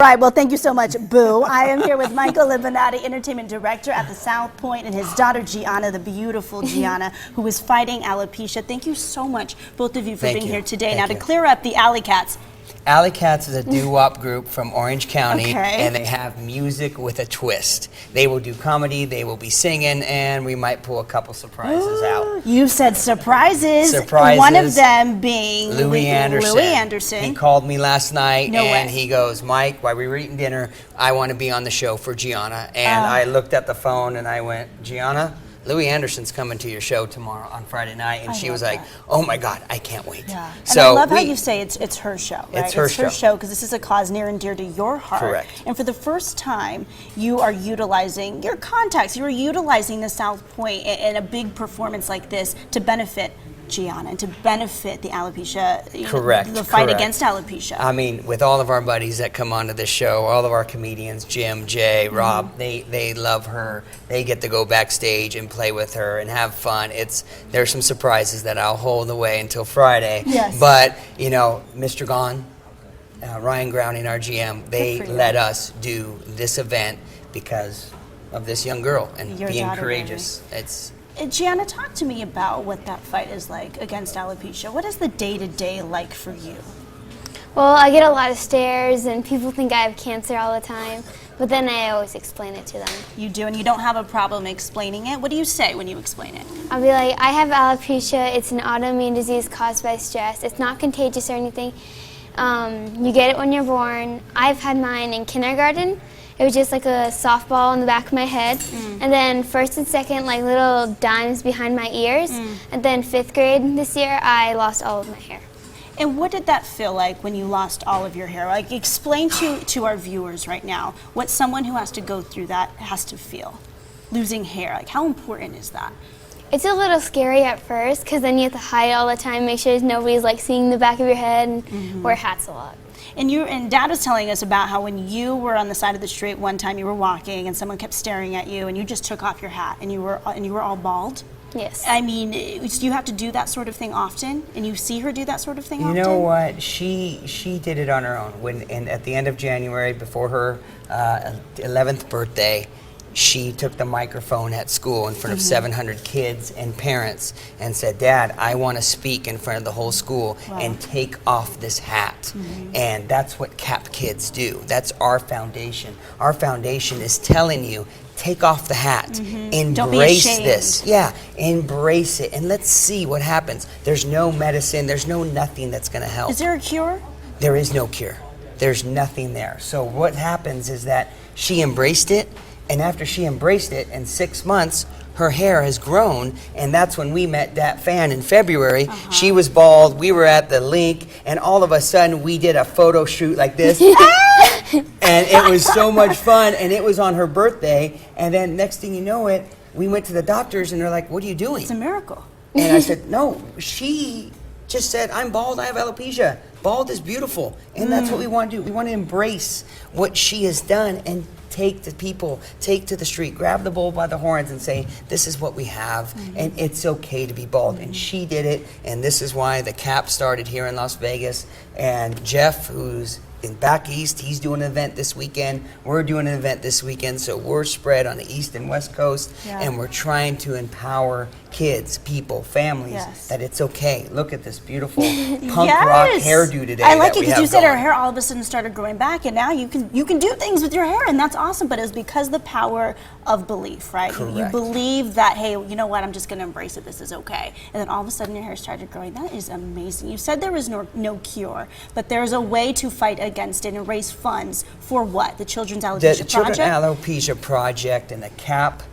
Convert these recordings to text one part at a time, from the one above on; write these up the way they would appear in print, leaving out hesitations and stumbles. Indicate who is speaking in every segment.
Speaker 1: All right, well, thank you so much, Boo. I am here with Michael Libanati, Entertainment Director at the South Point, and his daughter, Gianna, the beautiful Gianna, who is fighting alopecia. Thank you so much, both of you, for being here today. Now, to clear up the Alley Cats.
Speaker 2: Alley Cats is a doo-wop group from Orange County,
Speaker 1: Okay.
Speaker 2: and they have music with a twist. They will do comedy, they will be singing, and we might pull a couple surprises out.
Speaker 1: You said surprises.
Speaker 2: Surprises.
Speaker 1: One of them being
Speaker 2: Louis Anderson.
Speaker 1: Louis Anderson.
Speaker 2: He called me last night,
Speaker 1: No
Speaker 2: and
Speaker 1: way.
Speaker 2: he goes, Mike, while we were eating dinner, I want to be on the show for Gianna. And I looked at the phone, and I went, Gianna, Louis Anderson's coming to your show tomorrow on Friday night, and she was like, "Oh my God, I can't wait."
Speaker 1: Yeah.
Speaker 2: So
Speaker 1: and I love how you say it's her show, right?
Speaker 2: It's her show
Speaker 1: because this is a cause near and dear to your heart.
Speaker 2: Correct.
Speaker 1: And for the first time, you are utilizing your contacts. You are utilizing the South Point in a big performance like this to benefit Gianna and to benefit the alopecia,
Speaker 2: Correct.
Speaker 1: the fight
Speaker 2: Correct.
Speaker 1: against alopecia.
Speaker 2: I mean, with all of our buddies that come onto this show, all of our comedians, Jim, Jay, Rob, they love her. They get to go backstage and play with her and have fun. There's some surprises that I'll hold away until Friday.
Speaker 1: Yes.
Speaker 2: But, you know, Mr. Gone, Ryan Grounding, our GM, they let us do this event because of this young girl and
Speaker 1: Your
Speaker 2: being
Speaker 1: daughter,
Speaker 2: courageous.
Speaker 1: Gianna, talk to me about what that fight is like against alopecia. What is the day-to-day like for you?
Speaker 3: Well, I get a lot of stares and people think I have cancer all the time, but then I always explain it to them.
Speaker 1: You do, and you don't have a problem explaining it? What do you say when you explain it?
Speaker 3: I'll be like, I have alopecia. It's an autoimmune disease caused by stress. It's not contagious or anything. You get it when you're born. I've had mine in kindergarten. It was just like a softball in the back of my head. And then first and second, like little dimes behind my ears. And then fifth grade this year, I lost all of my hair.
Speaker 1: And what did that feel like when you lost all of your hair? Like, explain to our viewers right now what someone who has to go through that has to feel. Losing hair, like how important is that?
Speaker 3: It's a little scary at first because then you have to hide all the time, make sure nobody's like seeing the back of your head, and wear hats a lot.
Speaker 1: And Dad was telling us about how when you were on the side of the street one time, you were walking and someone kept staring at you, and you just took off your hat, and you were all bald.
Speaker 3: Yes.
Speaker 1: I mean, do you have to do that sort of thing often? And you see her do that sort of thing often?
Speaker 2: You know what? She did it on her own. And at the end of January, before her 11th birthday, she took the microphone at school in front of 700 kids and parents and said, Dad, I want to speak in front of the whole school and take off this hat. And that's what CAP Kids do. That's our foundation. Our foundation is telling you, take off the hat, embrace this. Yeah, embrace it, and let's see what happens. There's no medicine, there's no nothing that's gonna help.
Speaker 1: Is there a cure?
Speaker 2: There is no cure. There's nothing there. So what happens is that she embraced it, and after she embraced it, in 6 months, her hair has grown, and that's when we met that fan in February. She was bald, we were at the link, and all of a sudden we did a photo shoot like this. And it was so much fun, and it was on her birthday, and then next thing you know it, we went to the doctors and they're like, what are you doing?
Speaker 1: It's a miracle.
Speaker 2: And I said, no, she just said, I'm bald, I have alopecia. Bald is beautiful, and that's what we want to do. We want to embrace what she has done and take to people, take to the street, grab the bull by the horns and say, this is what we have, and it's okay to be bald. And she did it, and this is why the CAP started here in Las Vegas. And Jeff, who's in back east, he's doing an event this weekend. We're doing an event this weekend, so we're spread on the east and west coast, and we're trying to empower kids, people, families, that it's okay. Look at this beautiful punk rock hairdo today.
Speaker 1: I like it
Speaker 2: because
Speaker 1: you said her hair all of a sudden started growing back, and now you can do things with your hair, and that's awesome. But it's because of the power of belief, right? You believe that, hey, you know what? I'm just going to embrace it. This is okay. And then all of a sudden your hair started growing. That is amazing. You said there was no cure, but there's a way to fight against it and raise funds for what? The Children's Alopecia Project?
Speaker 2: The Children's Alopecia Project, and the CAP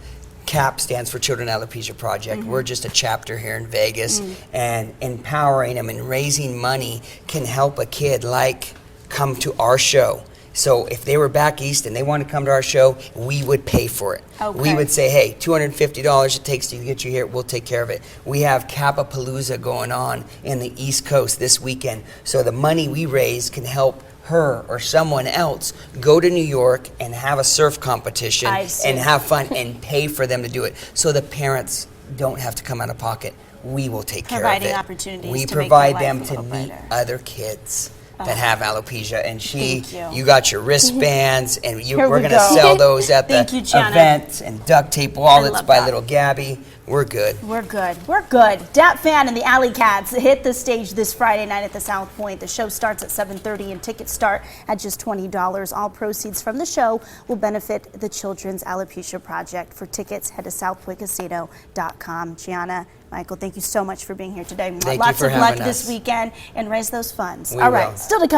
Speaker 2: stands for Children Alopecia Project. We're just a chapter here in Vegas, and empowering them and raising money can help a kid like come to our show. So if they were back east and they want to come to our show, we would pay for it. We would say, hey, $250 it takes to get you here, we'll take care of it. We have Capapalooza going on in the East Coast this weekend. So the money we raise can help her or someone else go to New York and have a surf competition and have fun and pay for them to do it. So the parents don't have to come out of pocket. We will take care of it.
Speaker 1: Providing opportunities
Speaker 2: we
Speaker 1: to
Speaker 2: provide
Speaker 1: make their life
Speaker 2: them
Speaker 1: a
Speaker 2: to
Speaker 1: little
Speaker 2: meet
Speaker 1: brighter.
Speaker 2: other kids. that have alopecia, and
Speaker 1: Thank you.
Speaker 2: you got your wristbands, and
Speaker 1: Here
Speaker 2: we're
Speaker 1: we
Speaker 2: going to
Speaker 1: go.
Speaker 2: sell those at the
Speaker 1: Thank you, Gianna.
Speaker 2: events, and duct tape wallets
Speaker 1: love
Speaker 2: by
Speaker 1: that.
Speaker 2: little Gabby. We're good.
Speaker 1: We're good. We're good. Dat Fan and the Alley Cats hit the stage this Friday night at the South Point. The show starts at 7:30 and tickets start at just $20. All proceeds from the show will benefit the Children's Alopecia Project. For tickets, head to southpointcasino.com. Gianna, Michael, thank you so much for being here today.
Speaker 2: Thank you
Speaker 1: Lots
Speaker 2: for
Speaker 1: of luck
Speaker 2: having
Speaker 1: this
Speaker 2: us.
Speaker 1: weekend and raise those funds.
Speaker 2: We
Speaker 1: All right,
Speaker 2: will.
Speaker 1: still to come.